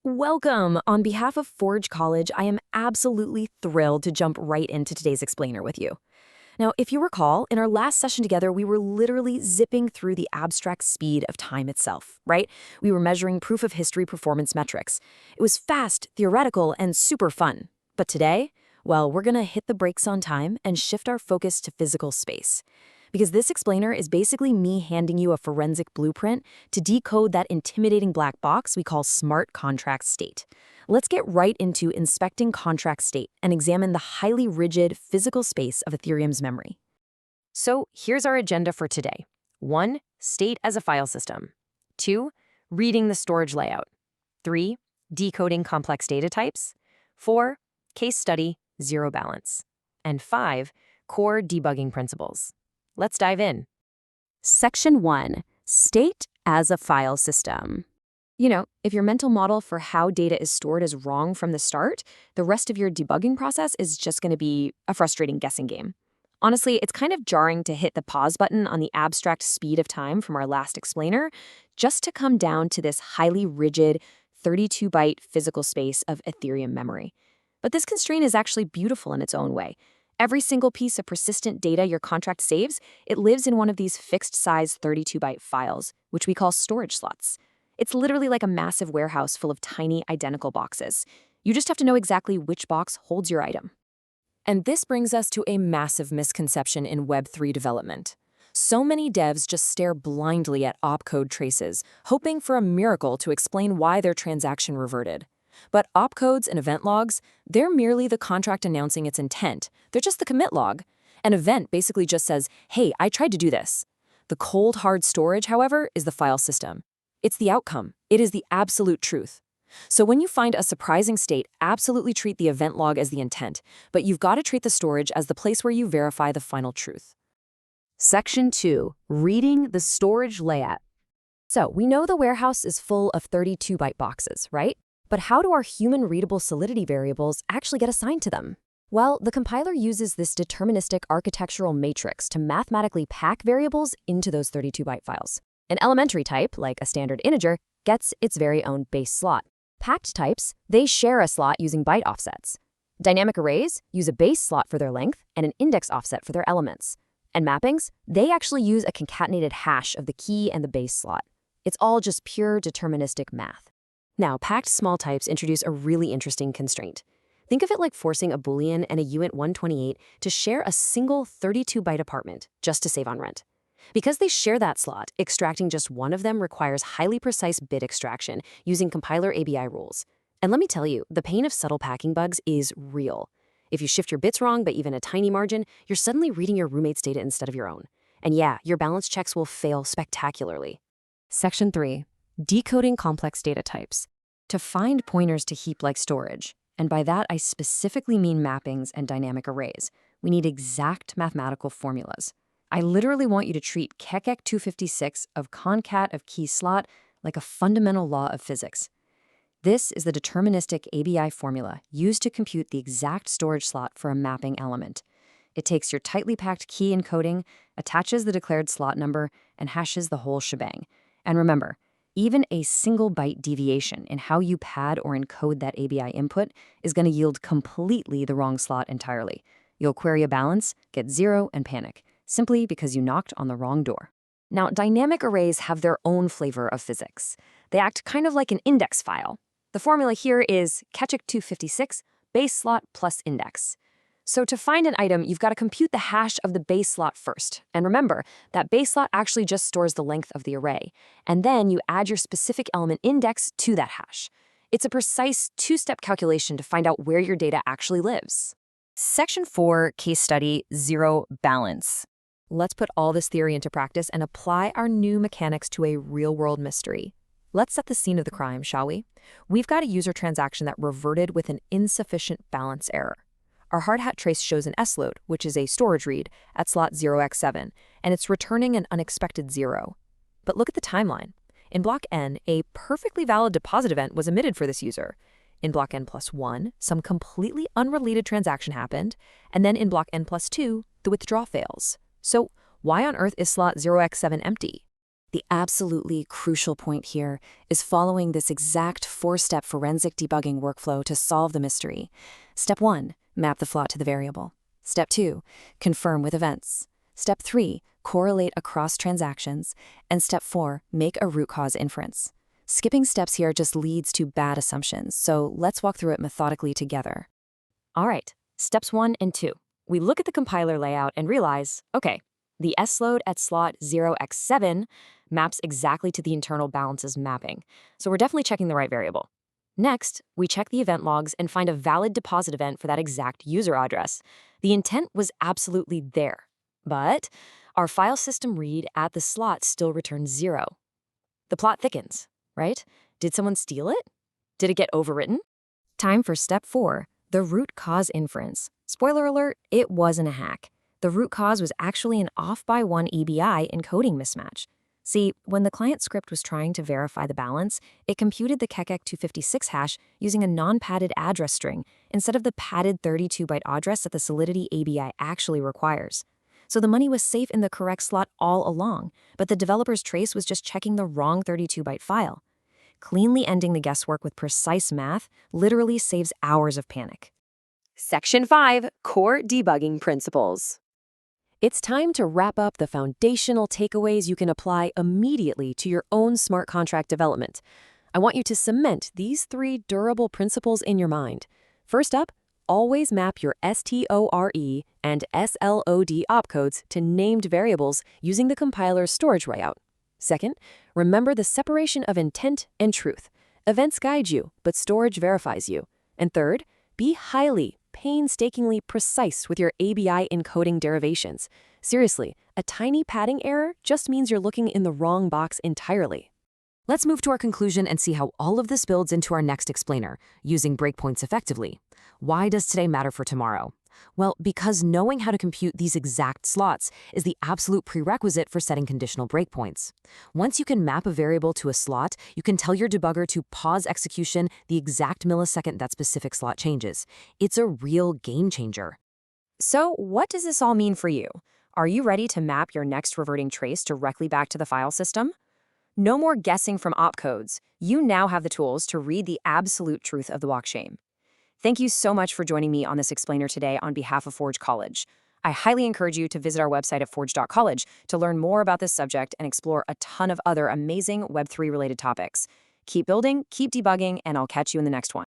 Welcome! On behalf of Forge College, I am absolutely thrilled to jump right into today's explainer with you. Now, if you recall, in our last session together, we were literally zipping through the abstract speed of time itself, right? We were measuring proof of history performance metrics. It was fast, theoretical, and super fun. But today, well, we're gonna hit the brakes on time and shift our focus to physical space. Because this explainer is basically me handing you a forensic blueprint to decode that intimidating black box we call smart contract state. Let's get right into inspecting contract state and examine the highly rigid physical space of Ethereum's memory. So here's our agenda for today. 1. State as a file system. 2. Reading the storage layout. 3. Decoding complex data types. 4. Case study, zero balance. And 5. Core debugging principles. Let's dive in. Section 1. State as a file system. You know, if your mental model for how data is stored is wrong from the start, the rest of your debugging process is just going to be a frustrating guessing game. Honestly, it's kind of jarring to hit the pause button on the abstract speed of time from our last explainer, just to come down to this highly rigid 32-byte physical space of Ethereum memory. But this constraint is actually beautiful in its own way. Every single piece of persistent data your contract saves, it lives in one of these fixed-size 32-byte files, which we call storage slots. It's literally like a massive warehouse full of tiny, identical boxes. You just have to know exactly which box holds your item. And this brings us to a massive misconception in Web3 development. So many devs just stare blindly at opcode traces, hoping for a miracle to explain why their transaction reverted. But opcodes and event logs, they're merely the contract announcing its intent. They're just the commit log. An event basically just says, hey, I tried to do this. The cold, hard storage, however, is the file system. It's the outcome. It is the absolute truth. So when you find a surprising state, absolutely treat the event log as the intent, but you've got to treat the storage as the place where you verify the final truth. Section 2. Reading the storage layout. So we know the warehouse is full of 32-byte boxes, right? But how do our human-readable Solidity variables actually get assigned to them? Well, the compiler uses this deterministic architectural matrix to mathematically pack variables into those 32-byte files. An elementary type, like a standard integer, gets its very own base slot. Packed types, they share a slot using byte offsets. Dynamic arrays use a base slot for their length and an index offset for their elements. And mappings, they actually use a concatenated hash of the key and the base slot. It's all just pure deterministic math. Now, packed small types introduce a really interesting constraint. Think of it like forcing a Boolean and a uint 128 to share a single 32-byte apartment just to save on rent. Because they share that slot, extracting just one of them requires highly precise bit extraction using compiler ABI rules. And let me tell you, the pain of subtle packing bugs is real. If you shift your bits wrong by even a tiny margin, you're suddenly reading your roommate's data instead of your own. And yeah, your balance checks will fail spectacularly. Section 3. Decoding complex data types. To find pointers to heap-like storage, and by that I specifically mean mappings and dynamic arrays, we need exact mathematical formulas. I literally want you to treat kekek 256 of concat of key slot like a fundamental law of physics. This is the deterministic ABI formula used to compute the exact storage slot for a mapping element. It takes your tightly packed key encoding, attaches the declared slot number, and hashes the whole shebang. And remember, even a single byte deviation in how you pad or encode that ABI input is going to yield completely the wrong slot entirely. You'll query a balance, get 0, and panic, simply because you knocked on the wrong door. Now, dynamic arrays have their own flavor of physics. They act kind of like an index file. The formula here is kekek 256 base slot plus index. So to find an item, you've got to compute the hash of the base slot first. And remember, that base slot actually just stores the length of the array. And then you add your specific element index to that hash. It's a precise two-step calculation to find out where your data actually lives. Section 4, case study, zero balance. Let's put all this theory into practice and apply our new mechanics to a real-world mystery. Let's set the scene of the crime, shall we? We've got a user transaction that reverted with an insufficient balance error. Our hard hat trace shows an S-load, which is a storage read, at slot 0x7, and it's returning an unexpected 0. But look at the timeline. In block n, a perfectly valid deposit event was emitted for this user. In block n+1, some completely unrelated transaction happened, and then in block n+2, the withdraw fails. So why on earth is slot 0x7 empty? The absolutely crucial point here is following this exact four-step forensic debugging workflow to solve the mystery. Step 1, map the flaw to the variable. Step 2, confirm with events. Step 3, correlate across transactions. And Step 4, make a root cause inference. Skipping steps here just leads to bad assumptions, so let's walk through it methodically together. All right, steps 1 and 2. We look at the compiler layout and realize, okay, the sload at slot 0x7 maps exactly to the internal balances mapping, so we're definitely checking the right variable. Next, we check the event logs and find a valid deposit event for that exact user address. The intent was absolutely there, but our file system read at the slot still returns 0. The plot thickens, right? Did someone steal it? Did it get overwritten? Time for step 4, the root cause inference. Spoiler alert, it wasn't a hack. The root cause was actually an off-by-1 EBI encoding mismatch. See, when the client script was trying to verify the balance, it computed the KEKEK256 hash using a non-padded address string instead of the padded 32-byte address that the Solidity ABI actually requires. So the money was safe in the correct slot all along, but the developer's trace was just checking the wrong 32-byte file. Cleanly ending the guesswork with precise math literally saves hours of panic. Section 5, Core Debugging Principles. It's time to wrap up the foundational takeaways you can apply immediately to your own smart contract development. I want you to cement these 3 durable principles in your mind. First up, always map your STORE and SLOD opcodes to named variables using the compiler's storage layout. Second, remember the separation of intent and truth. Events guide you, but storage verifies you. And third, be highly, painstakingly precise with your ABI encoding derivations. Seriously, a tiny padding error just means you're looking in the wrong box entirely. Let's move to our conclusion and see how all of this builds into our next explainer, using breakpoints effectively. Why does today matter for tomorrow? Well, because knowing how to compute these exact slots is the absolute prerequisite for setting conditional breakpoints. Once you can map a variable to a slot, you can tell your debugger to pause execution the exact millisecond that specific slot changes. It's a real game changer. So, what does this all mean for you? Are you ready to map your next reverting trace directly back to the file system? No more guessing from opcodes. You now have the tools to read the absolute truth of the blockchain. Thank you so much for joining me on this explainer today on behalf of Forge College. I highly encourage you to visit our website at forge.college to learn more about this subject and explore a ton of other amazing Web3 related topics. Keep building, keep debugging, and I'll catch you in the next one.